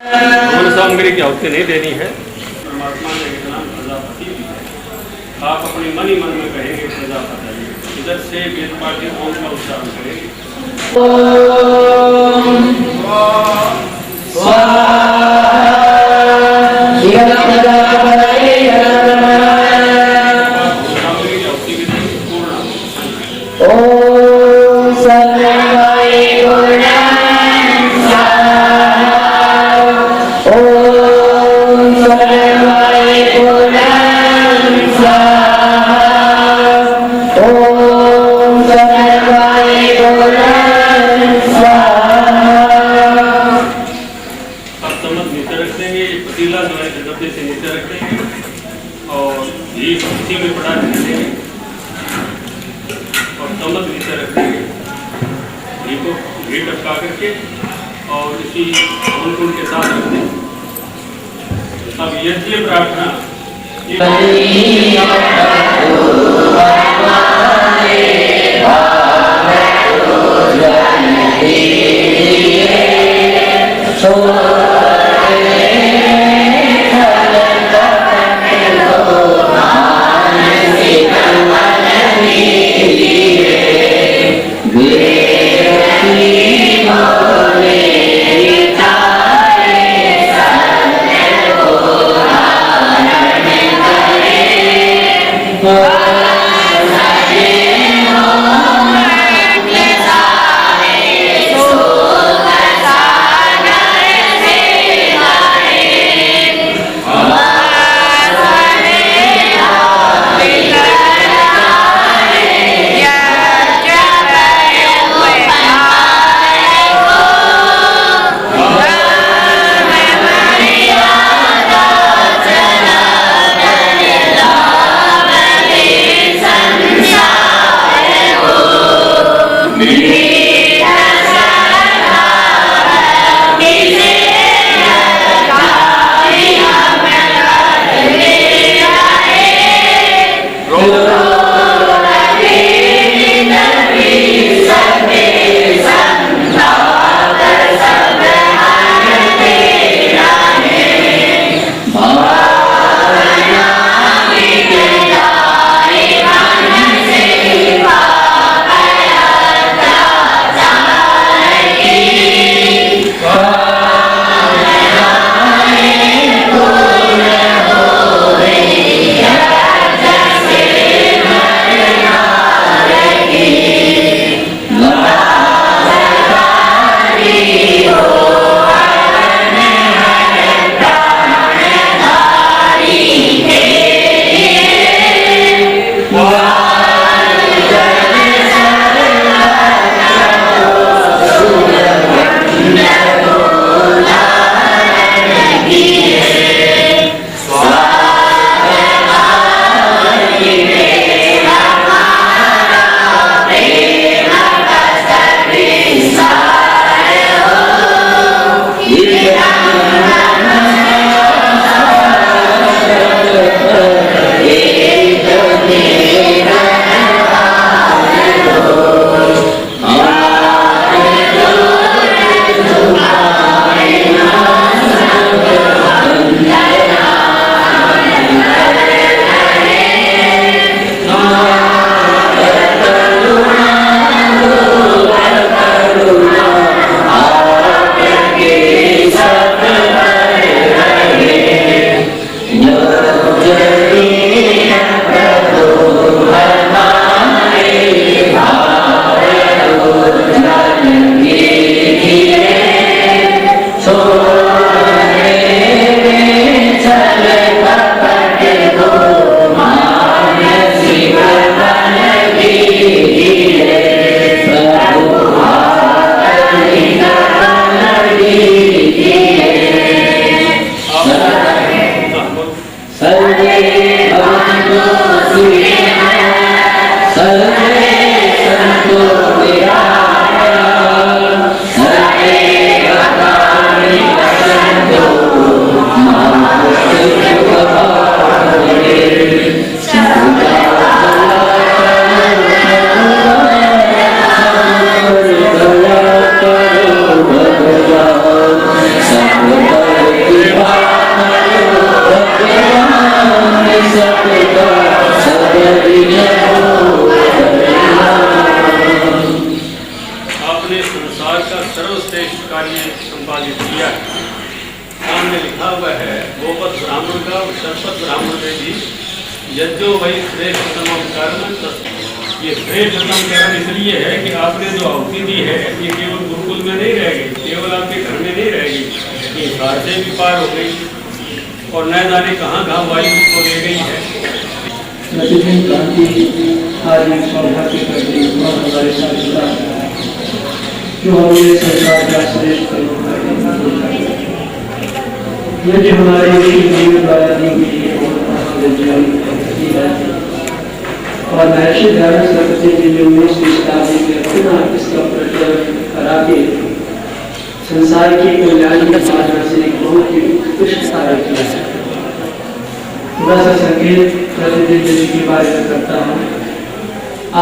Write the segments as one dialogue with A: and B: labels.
A: धूल सामग्री की आहुति नहीं देनी है। परमात्मा ने इतना प्रजापति भी है, आप अपने मन ही मन में कहेंगे प्रजापति, इधर से वेद पाठ के ओम का उच्चारण करेंगे। पतीला जो है डब्बे से नीचे रख देंगे और घी इसी में पड़ा देंगे और चम्मच नीचे रख देंगे। घी को घी टपका करके और इसी गुनगुन के साथ रख देंगे। अब यज्ञ प्रार्थना पुराण में लिखा हुआ है, गोपद ब्राह्मण का और शरपत ब्राह्मण में भी यज्ञो वही श्रेष्ठतम कर्म। ये श्रेष्ठतम कर्म इसलिए है कि आपने जो आहुति दी है ये केवल गुरुकुल में नहीं रह गई, केवल आपके घर में नहीं रहेगी, ये घर से भी पार हो गई और न जाने कहाँ कहाँ वायु को ले गई है।
B: प्रतिदिन क्रांति आज एक सौभाग्य करके और हमारे साथ जुड़ा जो हमारे सरकार का श्रेष्ठ ये जो हमारे जीवन द्वारा दी गई और महर्षि ध्यान सरस्वती जी ने 19वीं शताब्दी में पुनः इसका प्रचलन करा के संसार की कल्याण की साधना से एक बहुत ही उत्कृष्ट कार्य किया। थोड़ा सा संकेत प्रतिदिन यज्ञ के बारे में करता हूँ।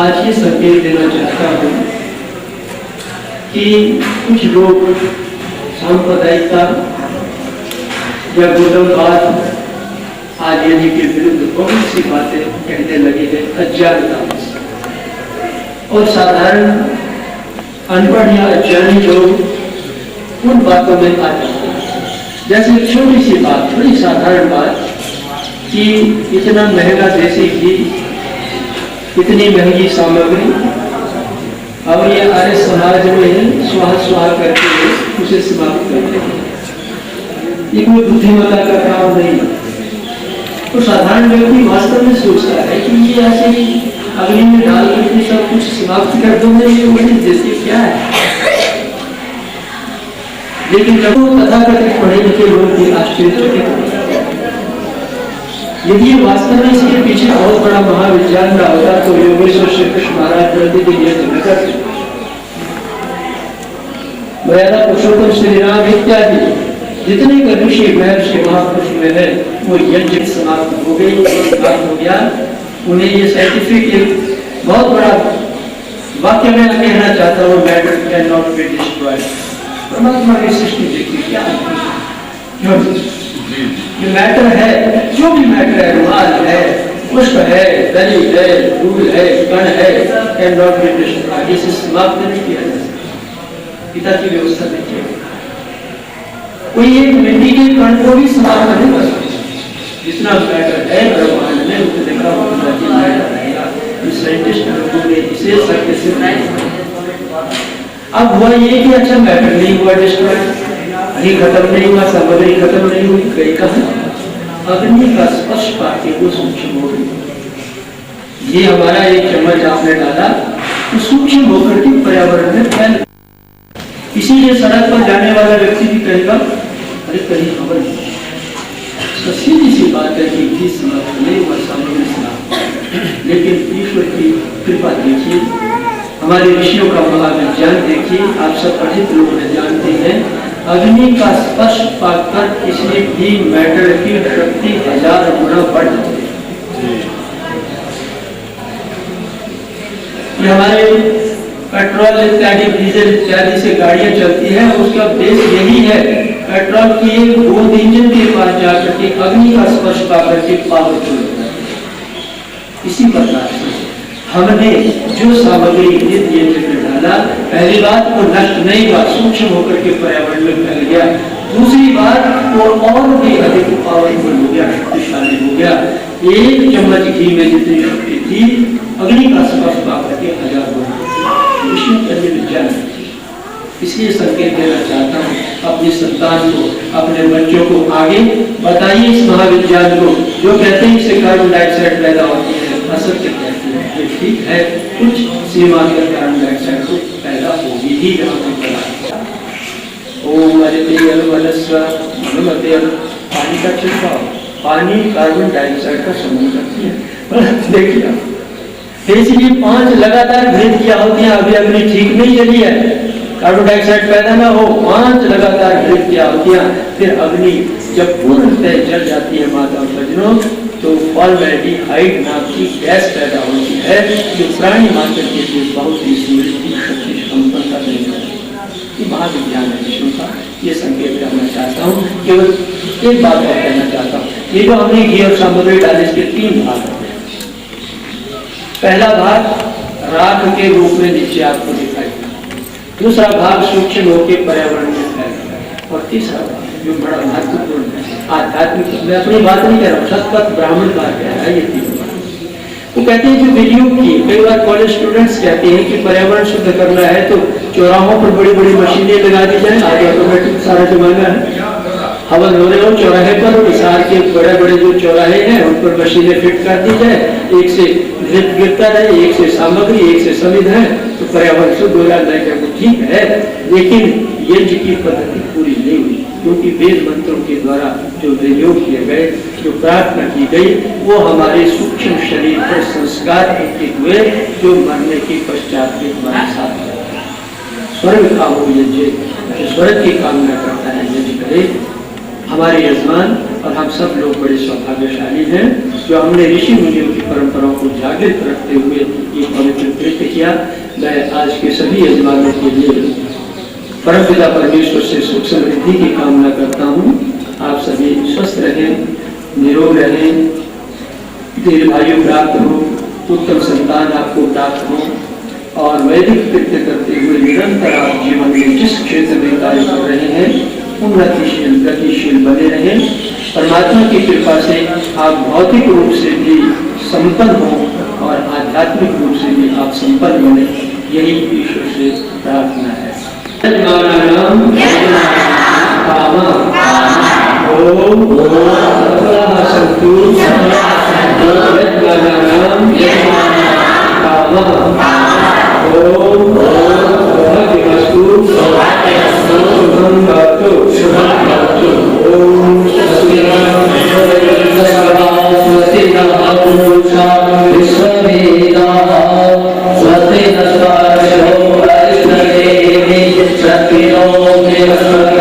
B: आज ही संकेत देना चाहता हूँ कि कुछ लोग सांप्रदायिकता या गौतमवाद आज यज्ञ के विरुद्ध बहुत सी बातें कहने लगे हैं अज्ञानता और साधारण अनपढ़ या अज्ञानी लोग उन बातों में आ जाते हैं। जैसे एक छोटी सी बात, थोड़ी साधारण बात कि इतना महंगा देसी घी, इतनी महंगी सामग्री और ये आर्य समाज में स्वाहा स्वाहा करके उसे समाप्त करते हैं। ये कोई बुद्धिमत्ता का काम नहीं। तो साधारण व्यक्ति वास्तव में सोचता है कि ये ऐसे ही अग्नि में डाल करके सब कुछ समाप्त कर दूंगा, ये वही देसी क्या है। लेकिन जब तथाकथित पढ़े लिखे लोग भी आश्चर्यचकित, यदि वास्तव में इसके पीछे बहुत बड़ा महाविज्ञान रहा होता तो योगेश्वर श्री कृष्ण महाराज प्रतिदिन यज्ञ न करते। मर्यादा पुरुषोत्तम श्री राम इत्यादि जितने ऋषि महर्षि महापुरुष में है वो यज्ञ समाप्त हो गई, समाप्त हो गया। उन्हें ये साइंटिफिक बहुत बड़ा वाक्य में कहना चाहता हूँ, matter can not be destroyed. परमात्मा की सृष्टि देखिए क्या ये मैटर है, जो भी मैटर है, रुमाल है, पुष्प है, दली है, धूल है, कण है, कैन नॉट बी डिस्ट्रॉयड। इसे समाप्त नहीं किया जा सकता। पिता की व्यवस्था देखिए, कोई एक मिट्टी के कण को भी समाप्त नहीं कर सकता। जितना मैटर है ब्रह्मांड में उतने का मैटर रहेगा। इस साइंटिस्ट लोगों ने इसे सत्य से अब हुआ ये कि अच्छा मैटर नहीं हुआ डिस्ट्रॉय, अग्नि खत्म नहीं हुआ, सामग्री खत्म नहीं हुई, गई कहाँ? अग्नि का स्पर्श पाके वो सूक्ष्म हो गई। ये हमारा एक चम्मच आपने डाला तो सूक्ष्म होकर के पर्यावरण में फैल। इसीलिए सड़क पर जाने वाला व्यक्ति भी कहेगा अरे कहीं खबर नहीं। तो सीधी सी बात है कि घी समाप्त नहीं हुआ, सामग्री समाप्त। लेकिन ईश्वर की कृपा देखिए, हमारे ऋषियों का महाविज्ञान देखिए। आप सब पढ़ित लोग जानते हैं अग्नि का स्पर्श पाकर किसी भी मैटर की शक्ति 1000 गुना बढ़ जाती है। ये हमारे पेट्रोल इत्यादि डीजल इत्यादि से गाड़ियां चलती हैं, उसका बेस यही है। पेट्रोल की एक बूंद इंजन के पास जाकर के अग्नि का स्पर्श पाकर के पावर चलता है। इसी प्रकार से हमने जो सामग्री यज्ञ में डाला, पहली बात वो नष्ट नहीं हुआ, सूक्ष्म होकर के पर्यावरण में फैल गया। दूसरी बात वो और भी अधिक पावरफुल हो गया, शक्तिशाली हो गया। एक चम्मच घी में जितनी शक्ति थी अग्नि का स्पर्श पाकर के 1000 गुना। विज्ञान इसलिए संकेत देना चाहता हूँ अपनी संतान को, अपने बच्चों को आगे बताइए इस महाविज्ञान को। जो कहते हैं इससे कार्बन डाइऑक्साइड पैदा होती है, असत्य कहते हैं। ये ठीक है, कुछ सीमा के कार्बन डाइऑक्साइड को पैदा होगी ही। ओम पानी का छिड़काव, पानी कार्बन डाइऑक्साइड का समूह करती है। देखिए इसलिए 5 लगातार घृत किया होती है, अभी अग्नि ठीक नहीं चली है, कार्बन डाइऑक्साइड पैदा ना हो, 5 लगातार घृत किया होती है। फिर अग्नि जब पूर्णतः जल जाती है माता और बहनों, तो फॉर्मेल्डिहाइड नाम की गैस पैदा होती है, जो प्राणी मात्र के लिए बहुत ही समृद्धि शक्ति संपन्नता देती है। ये महाविज्ञान है विष्णु का, ये संकेत करना चाहता हूँ। केवल एक बात और कहना चाहता हूँ, ये जो हमने घी और सामग्री डाले इसके 3 भाग हैं। पहला भाग राख के रूप में नीचे आपको दिखाई, दूसरा भाग सूक्ष्म होकर पर्यावरण में फैल, और तीसरा भाग जो बड़ा महत्वपूर्ण है। आध्यात्मिक, मैं अपनी बात नहीं कर रहा हूँ, शतपथ ब्राह्मण का है ये तीनों। वो कहते हैं जो विनियोग की, कई बार कॉलेज स्टूडेंट्स कहते हैं कि पर्यावरण शुद्ध करना है तो चौराहों पर बड़ी बड़ी मशीनें लगा दी जाए, आज ऑटोमेटिक सारा जमाना है, हवन हो रहे हो चौराहे पर, हिसार के बड़े बड़े जो चौराहे हैं उन पर मशीनें फिट कर दी जाए, एक से ड्रिप गिरता रहे, एक से सामग्री, एक से समिध है, तो पर्यावरण शुद्ध हो जाता है। ठीक है, लेकिन यज्ञ की पद्धति पूरी नहीं हुई, क्योंकि वेद मंत्रों के द्वारा जो विनियोग किए गए, जो प्रार्थना की गई, वो हमारे सूक्ष्म शरीर पर संस्कार अंकित हुए, जो मरने के पश्चात भी हमारे साथ है। स्वर्ग का वो यज्ञ, जो स्वर्ग की कामना करता है यज्ञ करे। हमारे यजमान और हम सब लोग बड़े सौभाग्यशाली हैं जो हमने ऋषि मुनियों की परंपराओं को जागृत रखते हुए ये पवित्र कृत्य किया। मैं आज के सभी यजमानों के लिए परमपिता परमेश्वर से सुख समृद्धि की कामना करता हूँ। आप सभी स्वस्थ रहें, निरोग रहें, दीर्घायु प्राप्त हो, उत्तम संतान आपको प्राप्त हो और वैदिक कृत्य करते हुए निरंतर आप जीवन में जिस क्षेत्र में कार्य कर रहे हैं उन्नतिशील गतिशील बने रहें। परमात्मा की कृपा से आप भौतिक रूप से भी संपन्न हो और आध्यात्मिक रूप से भी आप संपन्न बने, यही ईश्वर से प्रार्थना है।
C: स्वस्ति